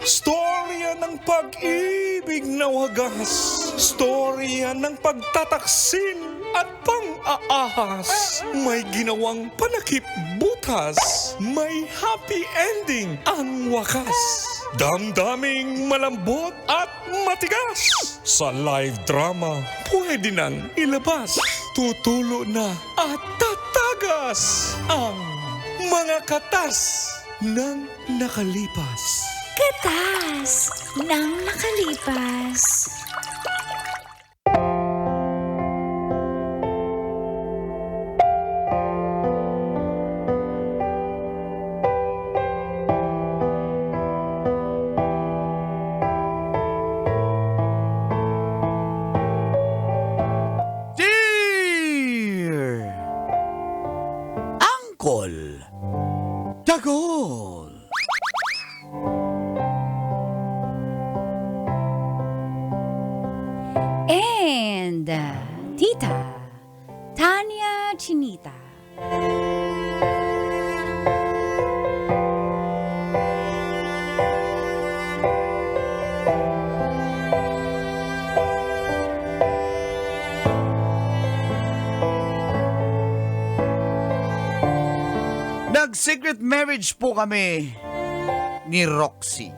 Storya ng pag-ibig na wagas. Storya ng pagtataksil at pang-aahas. May ginawang panakip butas. May happy ending ang wakas. Damdaming malambot at matigas. Sa live drama, pwede nang ilabas. Tutulo na at tatagas ang mga katas ng nakalipas. Katas ng nakalipas. Dear Uncle Dagol, And Tita Tanya Chinita. nag-secret marriage po kami ni Roxy.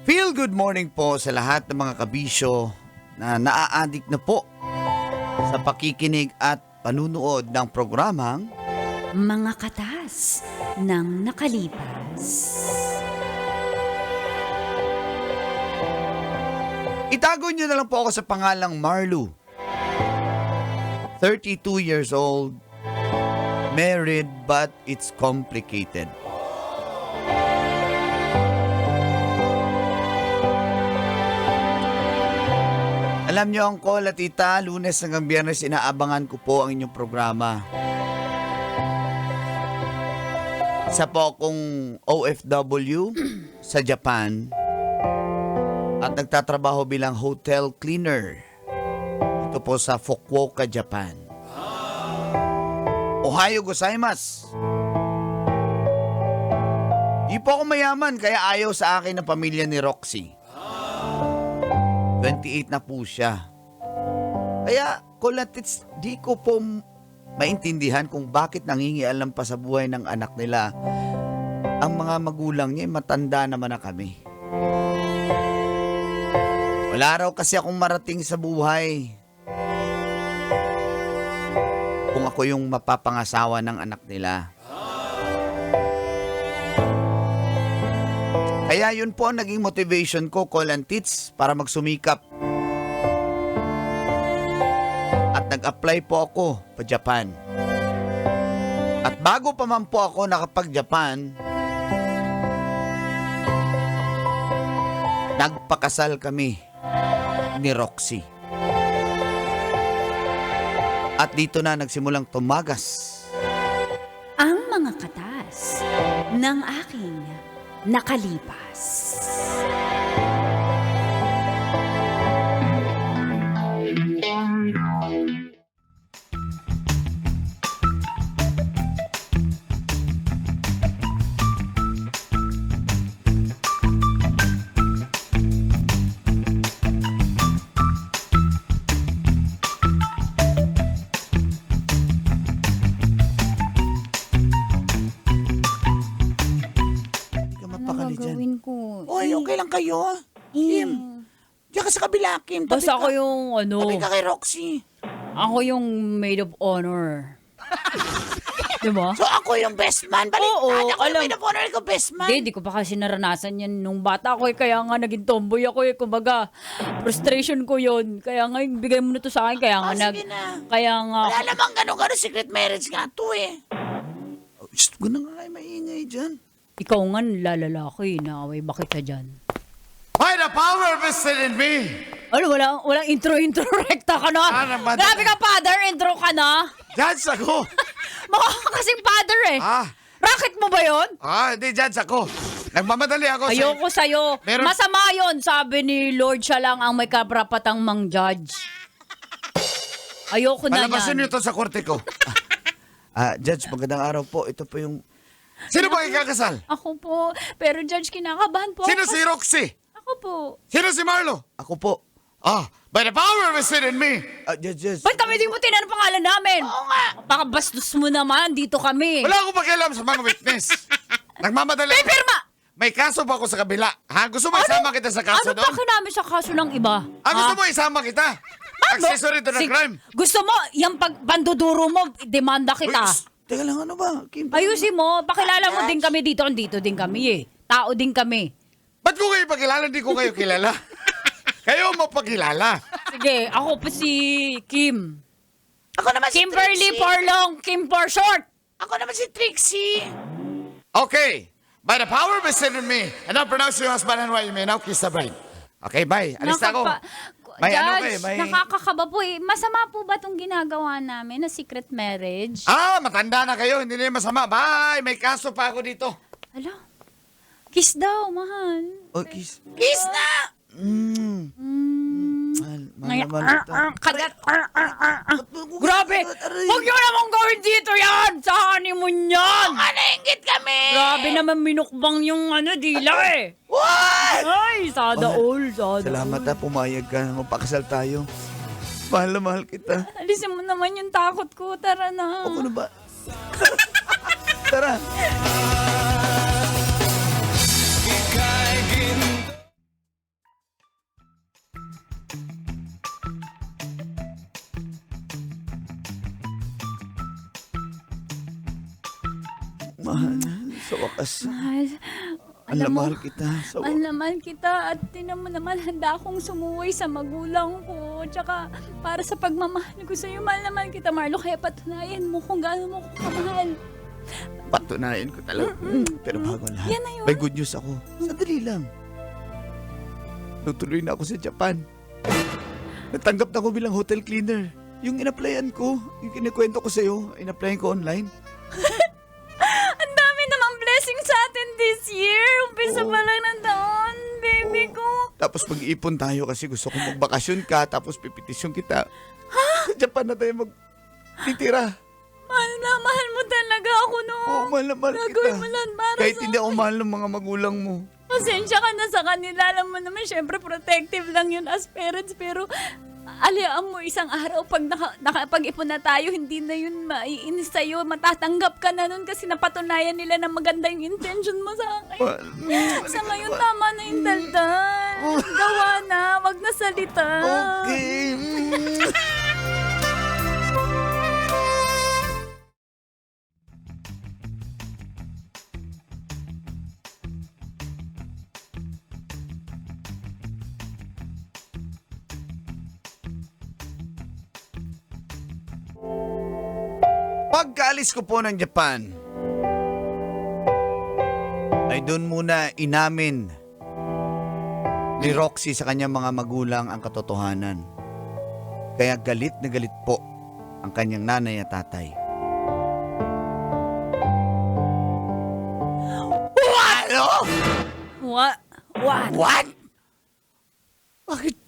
Feel good morning po sa lahat ng mga kabisyo na naa-addict na po sa pakikinig at panunood ng programang Mga katas ng nakalipas. Itago nyo na lang po ako sa pangalang Marlu. 32 years old, married but it's complicated. Alam nyo, Uncle at Tita, Lunes hanggang Biyernes inaabangan ko po ang inyong programa. Isa po akong OFW sa Japan at nagtatrabaho bilang hotel cleaner. Ito po sa Fukuoka, Japan. Ohayo gozaimasu. Di po ako mayaman kaya ayaw sa akin ng pamilya ni Roxy. 28 na po siya. Kaya, Kulatits, di ko po maintindihan kung bakit nangingialam pa sa buhay ng anak nila. Ang mga magulang niya, matanda naman na kami. Wala raw kasi akong marating sa buhay. Kung ako yung mapapangasawa ng anak nila. Kaya yun po ang naging motivation ko, Kulatits, para magsumikap. At nag-apply po ako pa Japan. At bago pa man po ako nakapag-Japan, nagpakasal kami ni Roxy. At dito na nagsimulang tumagas Ang mga katas ng aking nakalipas. Gagawin ko. Oy, okay lang kayo. Kim, diyan ka sa kabila, Kim. Tabi Basta ka. ako yung Tabi ka kay Roxy. ako yung maid of honor. Diba? So ako yung best man. Baliktad. Oo, Ako yung alam- may napunar ko best man. Hindi ko pa kasi naranasan yan nung bata ko kaya nga naging tomboy ako kumbaga frustration ko yon. Kaya nga bigay mo na to sa akin kaya nga Sige na. kaya nga Wala namang gano'n secret marriage nga to eh. Oh, shh, gano'n nga kayo maingay dyan. ikaw nga lalalaki naaway bakit ka dyan? By the power vested in me, Ano, walang intro rekta ka na? naman. Grabe ka, father, intro ka na? judge ako. Mukha ka kasing father eh. Racket mo ba yon? Hindi, judge ako. Nagmamadali ako sa... Ayoko sa'yo. Meron- Masama yon, sabi ni Lord, siya lang ang may kaprapatang mang-judge. Ayoko na Palabasin yan. niyo to sa korte ko. Judge, magandang araw po. Ito po yung Sino ba ikakasal? Ako po. Pero Judge, kinakabahan po Sino ako. si Roxy? Ako po. Sino si Marlo? Ako po. Ah, by the power vested in me. Judge. Ba't kami di mo tinanong pangalan namin? Oo nga. Baka bastos mo naman. Dito kami. Wala akong pakialam sa mga witness. Nagmamadali. May pirma! May kaso pa ako sa kabila. Ha? Gusto mo isama kita sa kaso Ano pa doon? namin sa kaso ng iba? Gusto mo isama kita? Accessory to the crime. Gusto mo, yung panduduro mo, demanda kita. Teka lang, ano ba? Kim, Ayusin mo, pakilala mo din kami dito. Andito din kami eh. Tao din kami. Ba't ko kayo pakilala? Di ko kayo kilala. Kayo mo pakilala. Sige, ako pa si Kim. Ako naman si Kimberly Trixie. for long, Kim for short. Ako naman si Trixie. Okay. By the power vested in me, and I pronounce you husband and wife, you may now kiss the bride. Okay, bye. Alis na ako. May Judge, ano ba eh, may... nakakakaba po eh. Masama po ba itong ginagawa namin na secret marriage? Matanda na kayo. Hindi na yung masama. Bye. May kaso pa ako dito. Hala, kiss daw, mahal. Oh, kiss. Kiss na! Mahal naman kita. Kagat. Grabe! Huwag niyo namang gawin dito yan! Sa honeymoon yan! Nainggit kami! Grabe naman minukbang yung dila eh! What? Ay, sada all, sada Salamat all. na, pumayag ka. Magpakasal tayo. Mahal na mahal kita. Alisin mo naman yung takot ko. Tara na. Ako na ba? Tara. Mahal, sa wakas. Mahal, Alam alam mo, mahal kita. Sa mahal naman kita at tinan mo naman handa akong sumuway sa magulang ko. Tsaka para sa pagmamahal ko sa'yo, mahal naman kita, Marlo. Kaya patunayan mo kung gaano mo ko kamahal. Patunayan ko talaga. Pero bago ang lahat, Yan na yun. may good news ako. Sandali lang. Natuloy na ako sa Japan. Natanggap na ako bilang hotel cleaner. Yung in-applyan ko, yung kinikwento ko sa'yo, in-applyan ko online. Ang dami namang blessing sa atin this year. Umpisa pa lang ng taon, baby ko. Tapos mag-iipon tayo kasi gusto kong magbakasyon ka, tapos pipetisyon kita. Sa Japan na tayo magtitira. Mahal na, mahal mo talaga ako, no? Oo, mahal na mahal Gagawin kita. mo lang para Kahit sa hindi ako mahal ng mga magulang mo. Pasensya ka na sa kanila. Alam mo naman, syempre protective lang yun as parents. Pero aliaan mo isang araw pag nakapag-ipon na tayo, hindi na yun maiinis sa'yo. Matatanggap ka na nun kasi napatunayan nila na maganda yung intention mo sa akin. Sa ngayon, tama na yung daldal. Gawa na, wag na salita. Okay. Pagkaalis ko po ng Japan, ay doon muna inamin ni Roxy sa kanyang mga magulang ang katotohanan. Kaya galit na galit po ang kanyang nanay at tatay. Ano? What? What? What?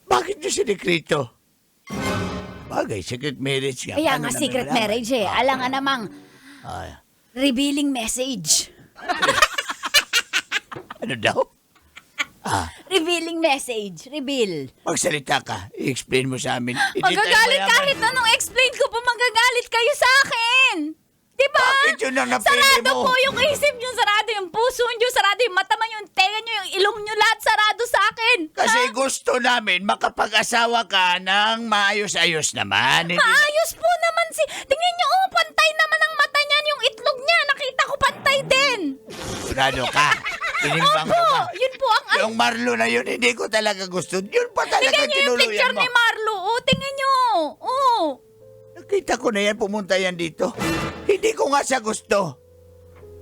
Bakit nyo sinekrito? Bagay, secret marriage nga. Kaya Paano nga namin secret malaman? marriage eh. Alam nga namang Ah, revealing message. ano daw? Revealing message. Reveal. Magsalita ka. I-explain mo sa amin. Hindi tayo Magagalit mayaman. kahit anong explain ko po, magagalit kayo sa akin. Diba? Bakit yun ang napili Sarado mo? po yung isip nyo, sarado yung puso nyo, sarado yung mata mo, yung tenga nyo, yung ilong nyo, lahat sarado sa akin. Kasi gusto namin makapag-asawa ka ng maayos-ayos naman. Hindi Maayos po naman si... Tingnan nyo, oh, pantay naman ang mata niyan, yung itlog niya, nakita ko pantay din. sigurado ka. Tinimbang mo Opo, ka. yun po ang... Yung Marlo na yun, hindi ko talaga gusto. Yun pa talaga Tingnan nyo yung tinuluyan picture mo. ni Marlo, oh, tingnan nyo. Oh. Nakita ko na yan, pumunta yan dito. Hindi ko nga siya gusto.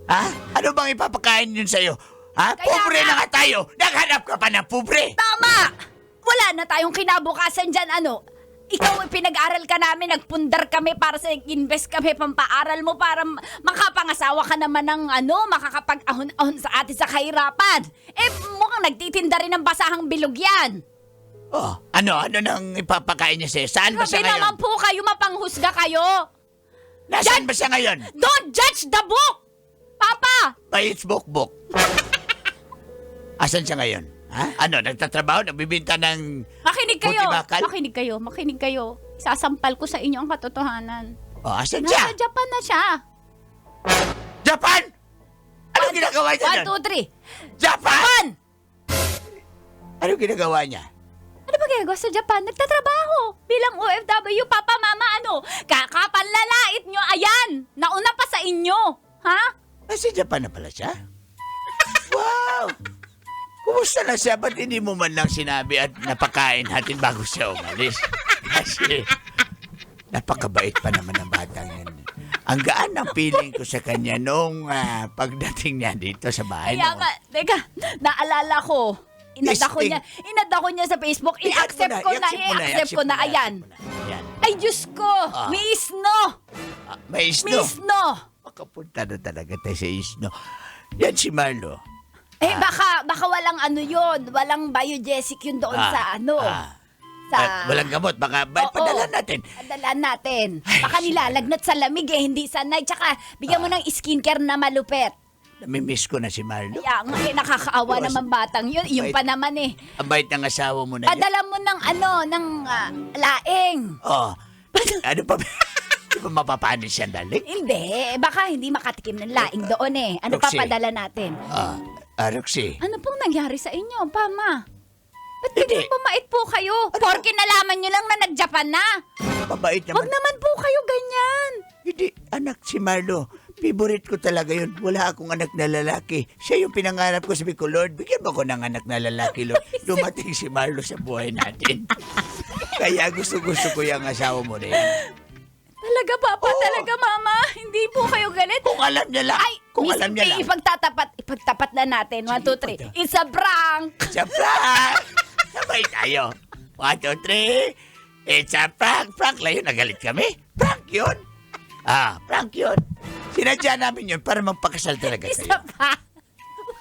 Ha? Ano bang ipapakain yun sa'yo? Ha? Kaya Pobre nga. na nga tayo. Naghanap ka pa ng pobre. Tama! Wala na tayong kinabukasan dyan, ano? Ikaw, pinag-aral ka namin, nagpundar kami para sa invest kami, pampaaral mo para makapangasawa ka naman ng makakapag-ahon-ahon sa atin sa kahirapan. Eh, mukhang nagtitinda rin ng basahang bilog yan. Oh, ano nang ipapakain niya sa'yo? Saan ba siya Grabe naman ngayon? po kayo, mapanghusga kayo. Nasaan ba siya ngayon? Don't judge the book! Papa! Paits bukbok. Asan siya ngayon? Ha? Ano, nagtatrabaho, nagbibinta ng... Makinig kayo! Buti-bakal? Makinig kayo. Isasampal ko sa inyo ang katotohanan. Oh, asan siya? Nasa Japan na siya. Japan! Anong ginagawa niya 1, doon? 2, 3. Japan! Anong ginagawa niya? Ano ba ginagawa sa Japan? Nagtatrabaho. Bilang OFW, Papa, Mama, ano? Kakapanlalait nyo, ayan! Nauna pa sa inyo. Ha? Nasa Japan na pala siya? Wow! Kumusta na siya? Ba't hindi mo man lang sinabi at napakain natin bago siya umalis? Kasi napakabait pa naman ng batang yan. Ang gaan ng feeling ko sa kanya nung pagdating niya dito sa bahay. Kaya nga, teka, naalala ko. Inad ako niya sa Facebook. I-accept ko na. Ayan. Ay, Diyos ko! May isno! May isno. May isno! Makapunta na talaga tayo sa isno. Yan si Marlo. Eh, baka walang ano yun. Walang biogesic yun doon sa ano. Walang gamot. Baka Oo. padala natin. Padala natin. Baka nilalagnat sa lamig hindi sanay. Tsaka, bigyan mo ng skincare na malupet. Namimiss ko na si Marlo. Kaya nga, nakakaawa Yes. naman batang yun. Yung pa naman eh. Ang bait ng asawa mo na yan. Padala mo ng laing. Oh. Ano pa? Di ba mapapanis yan, dali? Hindi, baka hindi makatikim ng laing doon eh. Ano Roxy. pa padala natin? Roxy. Ano pong nangyari sa inyo, Pama? Ba't Hindi. ganyan bumait po kayo? Porke nalaman nyo lang na nag-Japan na. Mabait Huwag naman. naman po kayo ganyan. Hindi, anak si Marlo. Favorite ko talaga yun. Wala akong anak na lalaki. Siya yung pinangarap ko. Sabi ko, Lord, bigyan mo ko ng anak na lalaki, Lord. Dumating si Marlo sa buhay natin. Kaya gusto-gusto ko yung asawa mo rin. Talaga, Papa? Talaga, Mama? Hindi po kayo galit? Kung alam niya lang. Ay, Kung alam niya lang. ipagtapat na natin. 1, 2, 3. It's a prank! It's a prank! Sabay tayo. 1, 2, 3. It's a prank. Prank lang yun. Nagalit kami. Prank yun. Prank yun. Sinadya namin yun para magpakasal talaga It's tayo. a prank!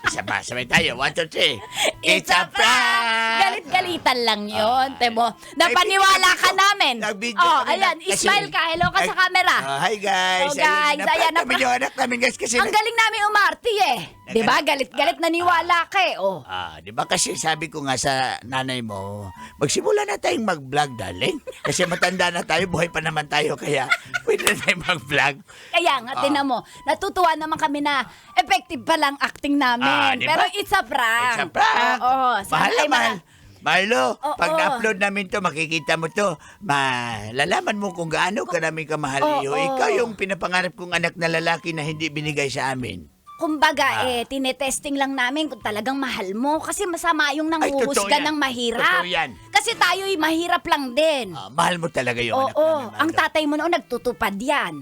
Isa pa. Sabay tayo. 1, 2, 3. It's a prank! Galit-galitan lang yun, Temo. Napaniwala ka namin. Nag-video Oh, kami ayan. kasi- Smile ka. Hello ka sa camera. Hi guys. Oh, guys, ayan, Naprank namin yung anak namin guys kasi... Ang galing namin umarte eh. Di ba? Galit-galit naniwala ka eh. Oh. Di ba kasi sabi ko nga sa nanay mo, magsimula na tayong mag-vlog, darling. Kasi matanda na tayo, buhay pa naman tayo, kaya pwede na tayong mag-vlog. Kaya nga, tinan mo, natutuwa naman kami na effective pa lang acting namin. Di ba? Pero it's a prank. It's a prank. Oo. Mahal na mahal. Marlo, Oo. pag na-upload namin to, makikita mo to, malalaman mo kung gaano ka namin kamahal iyo. Oo. Ikaw yung pinapangarap kong anak na lalaki na hindi binigay sa amin. Kumbaga, tinetesting lang namin kung talagang mahal mo. Kasi masama yung Ay, totoo nanguhusga yan. ng mahirap. Totoo yan. Kasi tayo'y mahirap lang din. Mahal mo talaga yung anak Oo, namin, ang Marlo. tatay mo noon nagtutupad yan.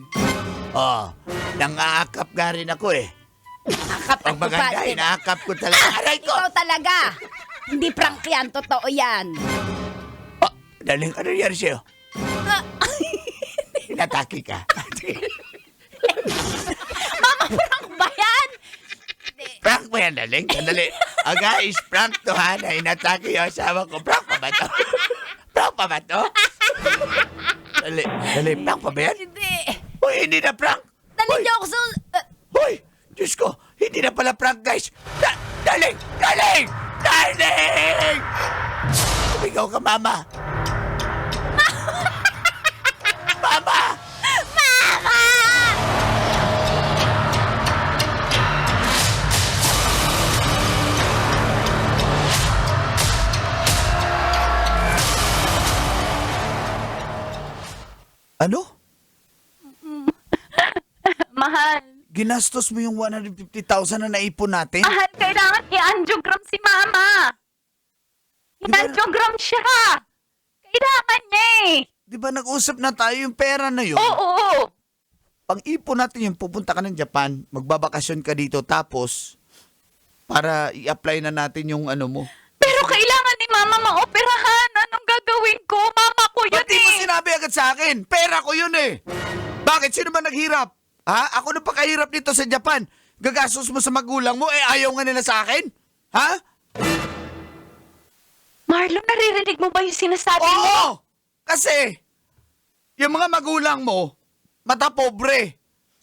Nang-aakap nga rin ako eh. Akap Pag maganda, inaakap ko talaga. Aray ko! Ikaw talaga. Hindi prank yan, totoo yan. Daling, ano nangyari sa'yo? Inatake ka. Mama, prank ba yan? Prank ba yan, daling? Sandali. Guys, prank to ha, na inatake yung asawa ko. Prank pa ba to? Prank pa ba to? Dali, prank pa ba yan? Hindi. Uy, hindi na prank. Dali Hoy! niyo ako sa... Hoy! Diyos ko, hindi na pala prank, guys. Daling! Daling! Daling! Sumigaw ka, mama. Mama! Mama! Ano? Mahal. Ginastos mo yung 150,000 na naipon natin? Mahal, kailangan i-angiogram si Mama. I-angiogram siya. Kailangan niya eh. Di ba nag-usap na tayo yung pera na yun? Oo. Pang-ipon natin yung pupunta ka ng Japan, magbabakasyon ka dito, tapos para i-apply na natin yung ano mo. Pero kailangan ni Mama maoperahan. Anong gagawin ko? Mama ko yun Ba't di mo eh. sinabi agad sa akin? Pera ko yun eh. Bakit? Sino ba naghirap? Ha? Ako na pakahirap dito sa Japan. Gagastos mo sa magulang mo, ayaw nga nila sa akin? Ha? Marlon, naririnig mo ba yung sinasabi mo? Oo! Kasi, yung mga magulang mo, mata pobre.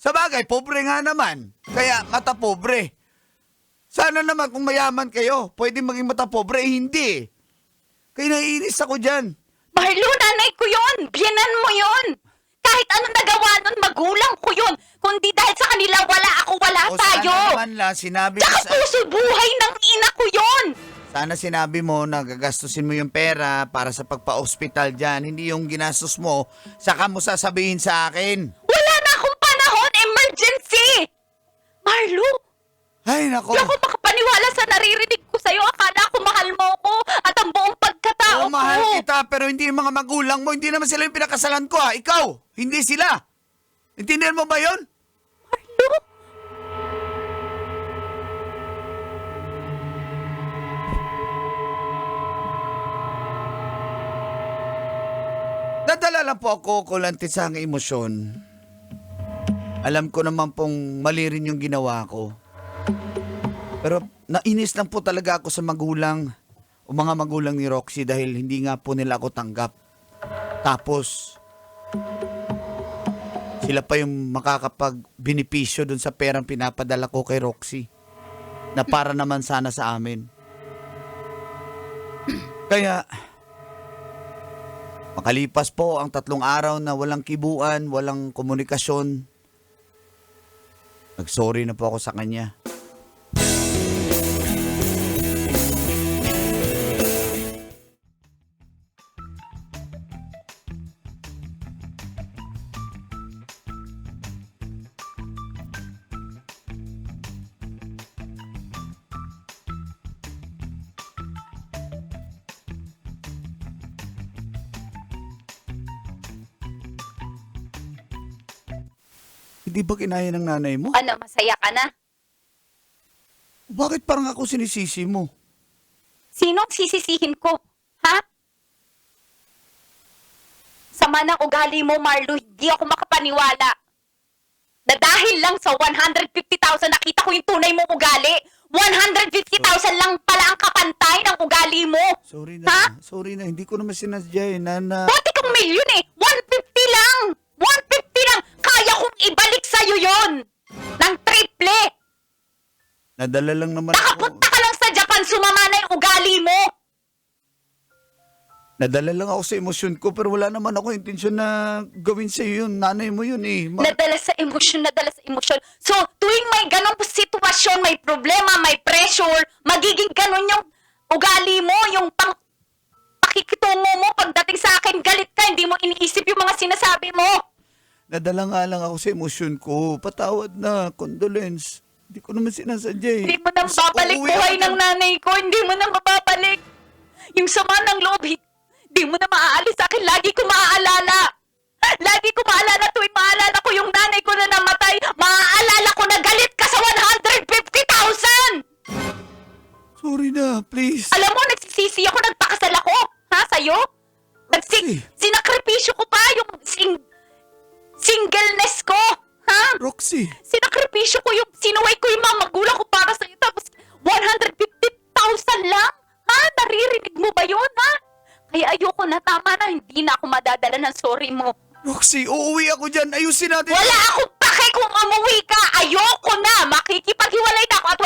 Sa bagay, pobre nga naman. Kaya mata pobre. Sana naman kung mayaman kayo, pwede maging mata pobre, hindi. Kaya naiinis ako dyan. Marlo, nanay ko yun! Biyanan mo yun! Kahit anong nagawa nun, magulang ko yun! Kundi dahil sa kanila, wala ako, wala O tayo! sana naman lang, sinabi mo Tsaka puso buhay ng ina ko yun! sana sinabi mo na gagastusin mo yung pera para sa pagpa-hospital dyan, hindi yung ginastos mo, saka mo sasabihin sa akin. Wala na akong panahon! Emergency! Marlo, Ay, nako. di ako makapaniwala sa naririnig ko sa'yo. Akala ko mahal mo ako at ang buong pagkatao Oo, mahal ko. kita, pero hindi yung mga magulang mo. Hindi naman sila yung pinakasalan ko, ha? Ikaw, hindi sila. Intindihan mo ba yun? Marlo, Nadala lang po ako kulantit sa aking emosyon. Alam ko naman pong mali rin yung ginawa ko. Pero nainis lang po talaga ako sa magulang o mga magulang ni Roxy dahil hindi nga po nila ako tanggap. Tapos, sila pa yung makakapag-benepisyo dun sa perang pinapadala ko kay Roxy na para naman sana sa amin. Kaya, makalipas po ang 3 araw na walang kibuan, walang komunikasyon, nag-sorry na po ako sa kanya. Hindi ba kinaya ng nanay mo? ano, masaya ka na? Bakit parang ako sinisisi mo? Sinong sisisihin ko? Ha? Sama ng ugali mo, Marlo, hindi ako makapaniwala. Na dahil lang sa 150,000 nakita ko yung tunay mong ugali. 150,000 lang pala ang kapantay ng ugali mo. Sorry Ha? na, sorry na. Hindi ko naman sinadya eh, na... Buti kang milyon eh. 150 lang. 150 lang. Kaya kong ibalik sa'yo yon. Ng triple. Nadala lang naman ako. Nakapunta ka lang sa Japan, sumama na yung ugali mo. Nadala lang ako sa emosyon ko pero wala naman ako intensyon na gawin sa'yo yun. Nanay mo yun eh. Nadala sa emosyon, nadala sa emosyon. So, tuwing may ganong sitwasyon, may problema, may pressure, magiging ganon yung ugali mo, yung pakikitungo mo pagdating sa akin, galit ka, hindi mo iniisip yung mga sinasabi mo. Nadala nga lang ako sa emosyon ko. Patawad na, condolence. Hindi ko naman sinasadya eh. Hindi mo nang Gusto ko babalik uwi buhay ako ng nanay ko, hindi mo nang mababalik. Yung sama ng loob, hindi mo na maaalis sa akin, lagi ko maaalala. Lagi ko maalala tuwing maalala ko yung nanay ko na namatay, maaalala ko na galit ka sa 150,000! Sorry na, please. Alam mo, nagsisisi ako, nagpakasal ako. Ha, sa'yo? Roxy. Sinakripisyo ko pa yung singleness ko. Ha? Roxy. Sinakripisyo ko yung, sinuway ko yung mga magulang ko para sa'yo. Tapos, 150,000 lang? Ha? Naririnig mo ba yun, ha? Kaya ayoko na, tama na. Hindi na ako madadala ng sorry mo. Roxy, uuwi ako dyan. Ayusin natin. Wala akong pake kung umuwi ka. Ayoko na. Makikipaghiwalay na ako at